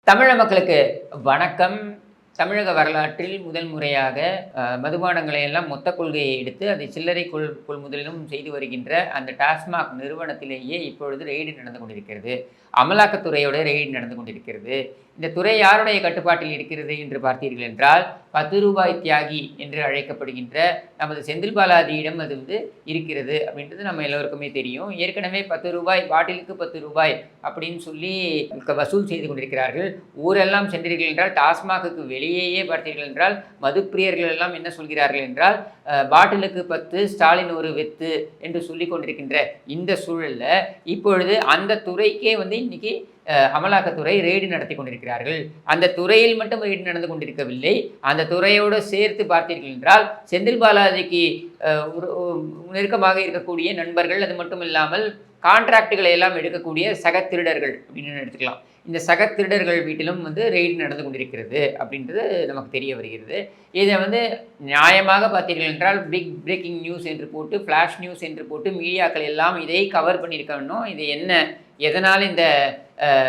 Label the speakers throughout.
Speaker 1: தமிழக மக்களுக்கு வணக்கம். தமிழக வரலாற்றில் முதல் முறையாக மதுபானங்களை எல்லாம் மொத்த கொள்கையை எடுத்து அதை சில்லறை கொள்முதலிலும் செய்து வருகின்ற அந்த டாஸ்மாக் நிறுவனத்திலேயே இப்பொழுது ரெய்டு நடந்து கொண்டிருக்கிறது. அமலாக்கத்துறையோட ரெய்டு நடந்து கொண்டிருக்கிறது. இந்த துறை யாருடைய கட்டுப்பாட்டில் இருக்கிறது என்று பார்த்தீர்கள் என்றால், ரூ. 10 தியாகி என்று அழைக்கப்படுகின்ற நமது செந்தில் பாலாஜியிடம் அது இருக்கிறது அப்படின்றது நம்ம எல்லோருக்குமே தெரியும். ஏற்கனவே ரூ. 10 பாட்டிலுக்கு ரூ. 10 அப்படின்னு சொல்லி வசூல் செய்து கொண்டிருக்கிறார்கள். ஊரெல்லாம் சென்றீர்கள் என்றால், டாஸ்மாகுக்கு வெளியேயே பார்த்தீர்கள் என்றால், மதுப்பிரியர்கள் எல்லாம் என்ன சொல்கிறார்கள் என்றால், பாட்டிலுக்கு 10 ஸ்டாலின் ஒரு வெத்து என்று சொல்லி கொண்டிருக்கின்ற இந்த சூழல்ல இப்பொழுது அந்த துறைக்கே இன்னைக்கு அமலாக்கத்துறை ரெய்டு நடத்தி கொண்டிருக்கிறார்கள். அந்த துறையில் மட்டும் ரெய்டு நடந்து கொண்டிருக்கவில்லை. அந்த துறையோடு சேர்த்து பார்த்தீர்கள் என்றால், செந்தில் பாலாஜிக்கு நெருக்கமாக இருக்கக்கூடிய நண்பர்கள், அது மட்டும் இல்லாமல் கான்ட்ராக்டுகளை எல்லாம் எடுக்கக்கூடிய சக திருடர்கள் அப்படின்னு எடுத்துக்கலாம். இந்த சக திருடர்கள் வீட்டிலும் ரெய்டு நடந்து கொண்டிருக்கிறது அப்படின்றது நமக்கு தெரிய வருகிறது. இதை நியாயமாக பார்த்தீர்கள் என்றால், பிக் பிரேக்கிங் நியூஸ் என்று போட்டு, ஃப்ளாஷ் நியூஸ் என்று போட்டு மீடியாக்கள் எல்லாம் இதை கவர் பண்ணியிருக்கணும். இது என்ன, எதனால் இந்த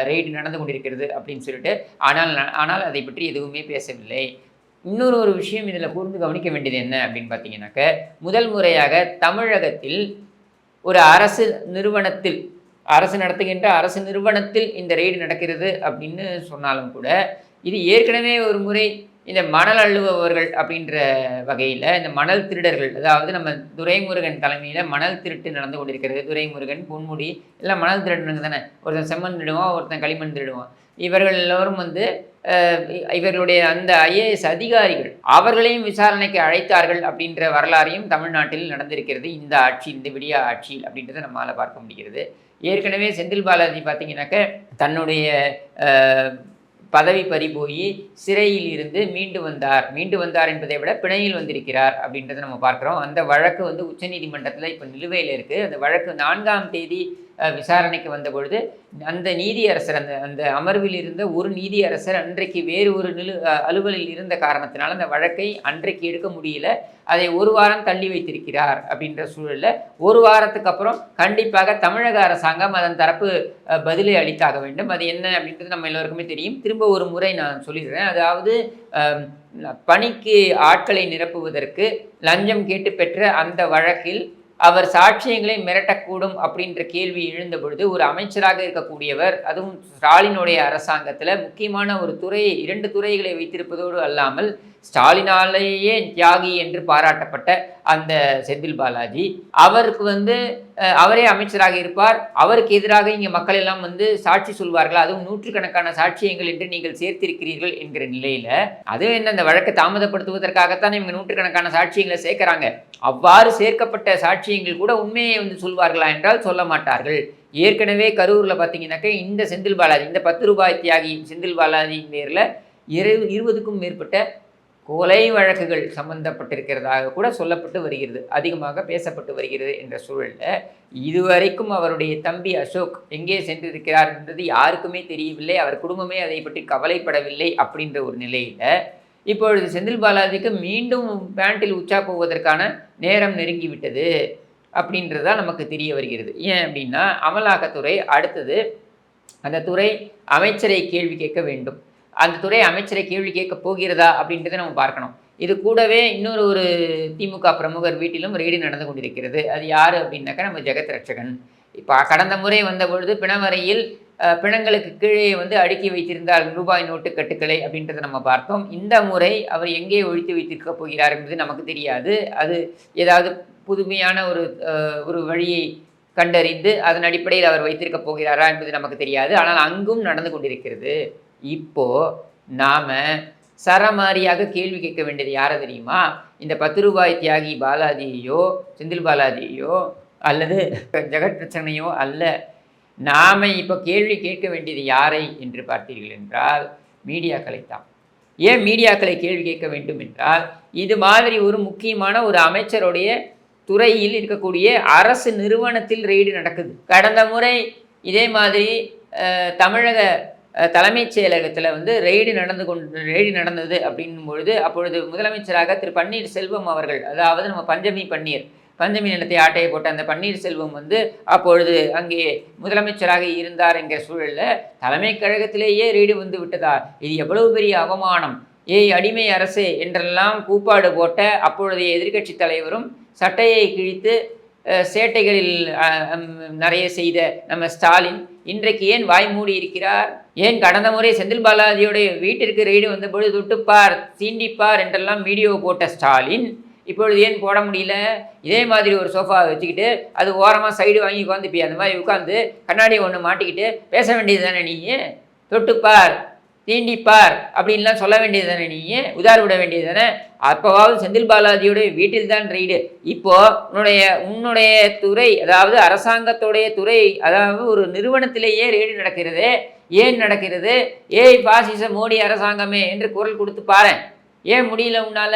Speaker 1: ரெய்டு நடந்து கொண்டிருக்கிறது அப்படின்னு சொல்லிட்டு. ஆனால் அதை பற்றி எதுவுமே பேசவில்லை. இன்னொரு விஷயம் இதில் கூர்ந்து கவனிக்க வேண்டியது என்ன அப்படின்னு பார்த்தீங்கன்னாக்க, முதல் முறையாக தமிழகத்தில் ஒரு அரசு நடத்துகின்ற அரசு நிறுவனத்தில் இந்த ரெய்டு நடக்கிறது அப்படின்னு சொன்னாலும் கூட, இது ஏற்கனவே ஒரு முறை இந்த மணல் அள்ளுபவர்கள் அப்படின்ற வகையில் இந்த மணல் திருடர்கள், அதாவது நம்ம துரைமுருகன் தலைமையில் மணல் திருட்டு நடந்து கொண்டிருக்கிறது. துரைமுருகன், பொன்முடி எல்லாம் மணல் திருடனுங்க தானே. ஒருத்தன் செம்மண் திருடுவான், ஒருத்தன் களிமண் திருடுவான். இவர்கள் எல்லோரும் இவர்களுடைய அந்த ஐஏஎஸ் அதிகாரிகள் அவர்களையும் விசாரணைக்கு அழைத்தார்கள் அப்படின்ற வரலாறையும் தமிழ்நாட்டில் நடந்திருக்கிறது. இந்த ஆட்சி, இந்த விடியா ஆட்சி அப்படின்றத நம்மளால் பார்க்க முடிகிறது. ஏற்கனவே செந்தில் பாலாஜி பார்த்தீங்கன்னாக்க தன்னுடைய பதவி பறிபோய் சிறையில் இருந்து மீண்டு வந்தார் என்பதை விட பிணையில் வந்திருக்கிறார் அப்படின்றத நம்ம பார்க்குறோம். அந்த வழக்கு உச்சநீதிமன்றத்தில் இப்போ நிலுவையில் இருக்குது. அந்த வழக்கு 4ஆம் தேதி விசாரணைக்கு வந்த பொழுது அந்த நீதியரசர் அந்த அமர்வில் இருந்த ஒரு நீதியரசர் அன்றைக்கு வேறு ஒரு அலுவலில் இருந்த காரணத்தினால் அந்த வழக்கை அன்றைக்கு எடுக்க முடியல. அதை ஒரு வாரம் தள்ளி வைத்திருக்கிறார் அப்படின்ற சூழலில் ஒரு வாரத்துக்கு அப்புறம் கண்டிப்பாக தமிழக அரசாங்கம் அதன் தரப்பு பதிலை அளித்தாக வேண்டும். அது என்ன அப்படின்றது நம்ம எல்லோருக்குமே தெரியும். திரும்ப ஒரு முறை நான் சொல்லிடுறேன். அதாவது பணிக்கு ஆட்களை நிரப்புவதற்கு லஞ்சம் கேட்டு பெற்ற அந்த வழக்கில் அவர் சாட்சியங்களை மிரட்டக்கூடும் அப்படின்ற கேள்வி எழுந்த பொழுது, ஒரு அமைச்சராக இருக்கக்கூடியவர், அதுவும் ஸ்டாலினுடைய அரசாங்கத்தில் முக்கியமான ஒரு துறையை, 2 துறைகளை வைத்திருப்பதோடு அல்லாமல் ஸ்டாலினாலேயே தியாகி என்று பாராட்டப்பட்ட அந்த செந்தில் பாலாஜி, அவருக்கு அவரே அமைச்சராக இருப்பார். அவருக்கு எதிராக இங்கே மக்கள் எல்லாம் சாட்சி சொல்வார்கள். அதுவும் 100கணக்கான சாட்சியங்கள் என்று நீங்கள் சேர்த்திருக்கிறீர்கள் என்கிற நிலையில், அதுவும் என்ன, அந்த வழக்கை தாமதப்படுத்துவதற்காகத்தான் இவங்க 100கணக்கான சாட்சியங்களை சேர்க்கிறாங்க. அவ்வாறு சேர்க்கப்பட்ட சாட்சியங்கள் கூட உண்மையை சொல்வார்களா என்றால் சொல்ல மாட்டார்கள். ஏற்கனவே கரூரில் பார்த்தீங்கன்னாக்க இந்த செந்தில் பாலாஜி, இந்த ரூ. 10 தியாகி செந்தில் பாலாஜி பேரில் 20க்கும் மேற்பட்ட கொலை வழக்குகள் சம்பந்தப்பட்டிருக்கிறதாக கூட சொல்லப்பட்டு வருகிறது, அதிகமாக பேசப்பட்டு வருகிறது என்ற சூழலில், இதுவரைக்கும் அவருடைய தம்பி அசோக் எங்கே சென்றிருக்கிறார் என்றது யாருக்குமே தெரியவில்லை. அவர் குடும்பமே அதை பற்றி கவலைப்படவில்லை. அப்படின்ற ஒரு நிலையில் இப்பொழுது செந்தில் பாலாஜிக்கு மீண்டும் பேண்டில் உச்சா போவதற்கான நேரம் நெருங்கிவிட்டது அப்படின்றதான் நமக்கு தெரிய வருகிறது. ஏன் அப்படின்னா, அமலாக்கத்துறை அடுத்தது அந்த துறை அமைச்சரை கேள்வி கேட்க வேண்டும். அந்த துறை அமைச்சரை கேள்வி கேட்க போகிறதா அப்படின்றத நம்ம பார்க்கணும். இது கூடவே ஒரு திமுக பிரமுகர் வீட்டிலும் ரெய்டு நடந்து கொண்டிருக்கிறது. அது யார் அப்படின்னாக்கா நம்ம ஜெகத் ரட்சகன். இப்போ கடந்த முறை வந்த பொழுது பிணவரையில் பிணங்களுக்கு கீழே அடுக்கி வைத்திருந்தால் ரூபாய் நோட்டு கட்டுக்களை அப்படின்றத நம்ம பார்த்தோம். இந்த முறை அவர் எங்கே ஒழித்து வைத்திருக்க போகிறார் என்பது நமக்கு தெரியாது. அது ஏதாவது புதுமையான ஒரு வழியை கண்டறிந்து அதன் அடிப்படையில் அவர் வைத்திருக்க போகிறாரா என்பது நமக்கு தெரியாது. ஆனால் அங்கும் நடந்து கொண்டிருக்கிறது. இப்போ நாம சரமாரியாக கேள்வி கேட்க வேண்டியது யாரை தெரியுமா? இந்த ரூ. 10 தியாகி பாலாஜியோ, செந்தில் பாலாஜியோ அல்லது ஜெகத் ரட்சகனையோ அல்ல. நாம் இப்போ கேள்வி கேட்க வேண்டியது யாரை என்று பார்த்தீர்கள் என்றால், மீடியாக்களை தான். ஏன் மீடியாக்களை கேள்வி கேட்க வேண்டும் என்றால், இது மாதிரி ஒரு முக்கியமான ஒரு அமைச்சருடைய துறையில் இருக்கக்கூடிய அரசு நிறுவனத்தில் ரெய்டு நடக்குது. கடந்த முறை இதே மாதிரி தமிழக தலைமைச் செயலகத்தில் ரெய்டு நடந்தது அப்படின்னும் பொழுது, அப்பொழுது முதலமைச்சராக திரு பன்னீர்செல்வம் அவர்கள், அதாவது நம்ம பஞ்சமி பன்னீர் பஞ்சமி நிலத்தை ஆட்டையை போட்ட அந்த பன்னீர்செல்வம் வந்து அப்பொழுது அங்கே முதலமைச்சராக இருந்தார் என்கிற சூழலில் தலைமை கழகத்திலேயே ரெய்டு வந்து விட்டதா? இது எவ்வளவு பெரிய அவமானம்! ஏய் அடிமை அரசு என்றெல்லாம் கூப்பாடு போட்ட அப்பொழுதைய எதிர்க்கட்சி தலைவரும் சட்டையை கிழித்து சேட்டைகளில் நிறைய செய்த நம்ம ஸ்டாலின் இன்றைக்கு ஏன் வாய் மூடி இருக்கிறார்? ஏன் கடந்த முறை செந்தில் பாலாஜியோடைய வீட்டிற்கு ரெய்டு வந்தபொழுது தொட்டுப்பார் சீண்டிப்பார் என்றெல்லாம் வீடியோ போட்ட ஸ்டாலின் இப்பொழுது ஏன் போட முடியல? இதே மாதிரி ஒரு சோஃபா வச்சுக்கிட்டு அது ஓரமாக சைடு வாங்கி உட்காந்துப்பியா, அந்த மாதிரி உட்காந்து கண்ணாடி ஒன்று மாட்டிக்கிட்டு பேச வேண்டியது தானே நீ? தொட்டுப்பார் தீண்டிப்பார் அப்படின்லாம் சொல்ல வேண்டியது தானே நீ? உதார் விட வேண்டியது தானே? அப்போவாவது செந்தில் பாலாஜியுடைய வீட்டில் தான் ரெய்டு. இப்போது உன்னுடைய துறை, அதாவது அரசாங்கத்துடைய துறை, அதாவது ஒரு நிறுவனத்திலேயே ரெய்டு நடக்கிறது. ஏன் நடக்கிறது? ஏய் பாசிச மோடி அரசாங்கமே என்று குரல் கொடுத்து பாரு. ஏன் முடியல உன்னால?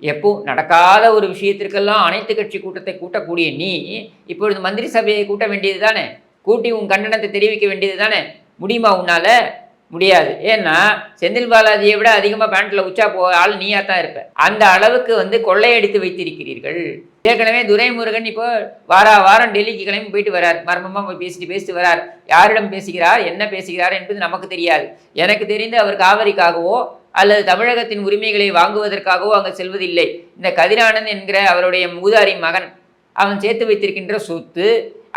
Speaker 1: எப்போ நடக்காத ஒரு விஷயத்திற்கெல்லாம் அனைத்து கட்சி கூட்டத்தை கூட்டக்கூடிய நீ இப்பொழுது மந்திரி சபையை கூட்ட வேண்டியது தானே? கூட்டி உன் கண்டனத்தை தெரிவிக்க வேண்டியது தானே? முடியுமா உன்னால? முடியாது. ஏன்னா செந்தில் பாலாஜியை விட அதிகமாக பேண்ட்டில் உச்சா ஆள் நீயா தான் இருப்ப. அந்த அளவுக்கு வந்து கொள்ளையடித்து வைத்திருக்கிறீர்கள். ஏற்கனவே துரைமுருகன் இப்போ வாரம் டெல்லிக்கு கிளம்பி போயிட்டு வரார். மர்மமாக போய் பேசிட்டு வரார். யாரிடம் பேசுகிறார், என்ன பேசுகிறார் என்பது நமக்கு தெரியாது. எனக்கு தெரிந்து அவர் காவிரிக்காகவோ அல்லது தமிழகத்தின் உரிமைகளை வாங்குவதற்காகவோ அங்கே செல்வதில்லை. இந்த கதிரானந்த் என்கிற அவருடைய மூதாரி மகன் அவன் சேர்த்து வைத்திருக்கின்ற சொத்து,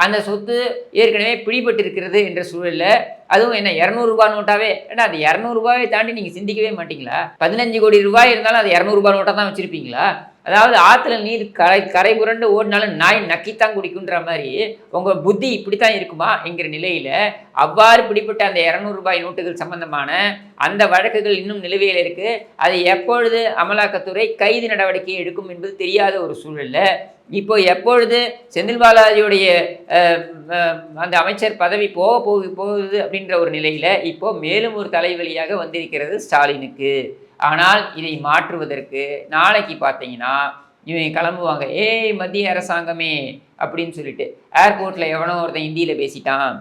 Speaker 1: அந்த சொத்து ஏற்கனவே பிடிபட்டு இருக்கிறது என்ற சூழலில், அதுவும் என்ன 200 ரூபாய் நோட்டாவே, ஏன்னா அது 200 ரூபாயை தாண்டி நீங்கள் சிந்திக்கவே மாட்டீங்களா? 15 கோடி ரூபாய் இருந்தாலும் அது 200 ரூபாய் நோட்டாக தான் வச்சுருப்பீங்களா? அதாவது ஆற்றுல நீர் கரை புரண்டு ஓடினாலும் நாய் நக்கித்தான் குடிக்குன்ற மாதிரி உங்கள் புத்தி இப்படித்தான் இருக்குமா என்கிற நிலையில் அவ்வாறு பிடிப்பட்ட அந்த 200 ரூபாய் நோட்டுகள் சம்பந்தமான அந்த வழக்குகள் இன்னும் நிலுவையில் இருக்குது. அதை எப்பொழுது அமலாக்கத்துறை கைது நடவடிக்கை எடுக்கும் என்பது தெரியாத ஒரு சூழலில் இப்போ எப்பொழுது செந்தில் பாலாஜியுடைய அந்த அமைச்சர் பதவி போகுது அப்படின்ற ஒரு நிலையில் இப்போ மேலும் ஒரு தலைவலியாக வந்திருக்கிறது ஸ்டாலினுக்கு. ஆனால் இதை மாற்றுவதற்கு நாளைக்கு பார்த்தீங்கன்னா இவங்க கிளம்புவாங்க, ஏய் மத்திய அரசாங்கமே அப்படின்னு சொல்லிட்டு. ஏர்போர்ட்டில் எவனோ ஒருத்தன் ஹிந்தியில் பேசிட்டான்,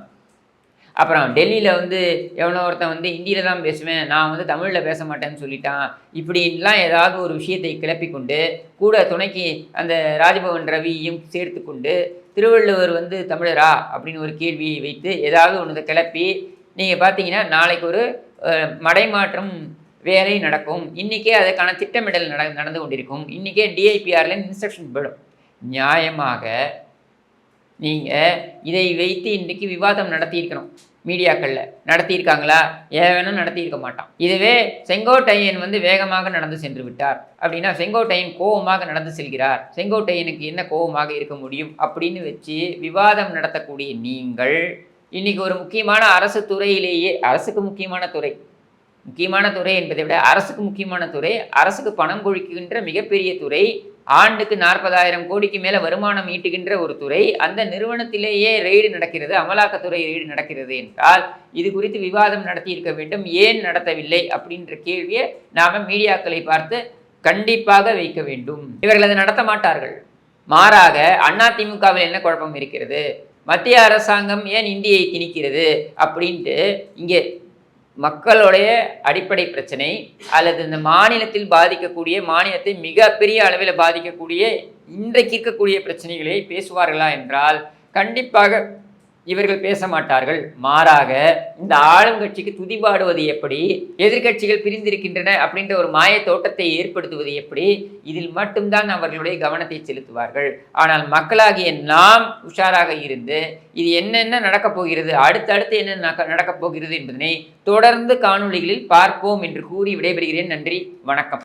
Speaker 1: அப்புறம் டெல்லியில் வந்து எவனோ ஒருத்தன் வந்து ஹிந்தியில் தான் பேசுவேன், நான் வந்து தமிழில் பேச மாட்டேன்னு சொல்லிட்டான். இப்படின்லாம் ஏதாவது ஒரு விஷயத்தை கிளப்பி கொண்டு கூட துணைக்கு அந்த ராஜ்பவன் ரவியையும் சேர்த்து கொண்டு திருவள்ளுவர் வந்து தமிழரா அப்படின்னு ஒரு கேள்வியை வைத்து ஏதாவது ஒன்று கிளப்பி நீங்கள் பார்த்தீங்கன்னா நாளைக்கு ஒரு மடைமாற்றம் வேலை நடக்கும். இன்றைக்கே அதுக்கான திட்டமிடல் நடந்து கொண்டிருக்கும். இன்றைக்கே டிஐபிஆரில் இன்ஸ்ட்ரக்ஷன் போயிடும். நியாயமாக நீங்கள் இதை வைத்து இன்றைக்கு விவாதம் நடத்தியிருக்கணும். மீடியாக்களில் நடத்தியிருக்காங்களா? ஏவேனும் நடத்தியிருக்க மாட்டான். இதுவே செங்கோட்டையன் வந்து வேகமாக நடந்து சென்று விட்டார் அப்படின்னா செங்கோட்டையன் கோபமாக நடந்து செல்கிறார், செங்கோட்டையனுக்கு என்ன கோபமாக இருக்க முடியும் அப்படின்னு வச்சு விவாதம் நடத்தக்கூடிய நீங்கள் இன்றைக்கி ஒரு முக்கியமான அரசு துறையிலேயே, அரசுக்கு முக்கியமான துறை என்பதை விட அரசுக்கு முக்கியமான துறை, அரசுக்கு பணம் கொழிக்கின்ற மிகப்பெரிய துறை, ஆண்டுக்கு 40,000 கோடிக்கு மேலே வருமானம் ஈட்டுகின்ற ஒரு துறை, அந்த நிறுவனத்திலேயே ரெய்டு நடக்கிறது, அமலாக்கத்துறை ரெய்டு நடக்கிறது என்றால் இது குறித்து விவாதம் நடத்தியிருக்க வேண்டும். ஏன் நடத்தவில்லை அப்படின்ற கேள்வியை நாம் மீடியாக்களை பார்த்து கண்டிப்பாக வைக்க வேண்டும். இவர்கள் அதை நடத்த மாட்டார்கள். மாறாக அதிமுகவில் என்ன குழப்பம் இருக்கிறது, மத்திய அரசாங்கம் ஏன் இந்தியை திணிக்கிறது அப்படின்ட்டு இங்கே மக்களுடைய அடிப்படை பிரச்சனை அல்லது இந்த மாநிலத்தில் பாதிக்கக்கூடிய, மாநிலத்தை மிகப்பெரிய அளவில் பாதிக்கக்கூடிய இன்றைக்கு இருக்கக்கூடிய பிரச்சனைகளை பேசுவார்களா என்றால் கண்டிப்பாக இவர்கள் பேச மாட்டார்கள். மாறாக இந்த ஆளும் கட்சிக்கு துதிபாடுவது எப்படி, எதிர்கட்சிகள் பிரிந்திருக்கின்றன அப்படின்ற ஒரு மாய தோட்டத்தை ஏற்படுத்துவது எப்படி, இதில் மட்டும்தான் அவர்களுடைய கவனத்தை செலுத்துவார்கள். ஆனால் மக்களாகிய நாம் உஷாராக இருந்து இது என்னென்ன நடக்கப் போகிறது, அடுத்தடுத்து என்ன நடக்கப் போகிறது என்பதனை தொடர்ந்து காணொளிகளில் பார்ப்போம் என்று கூறி விடைபெறுகிறேன். நன்றி, வணக்கம்.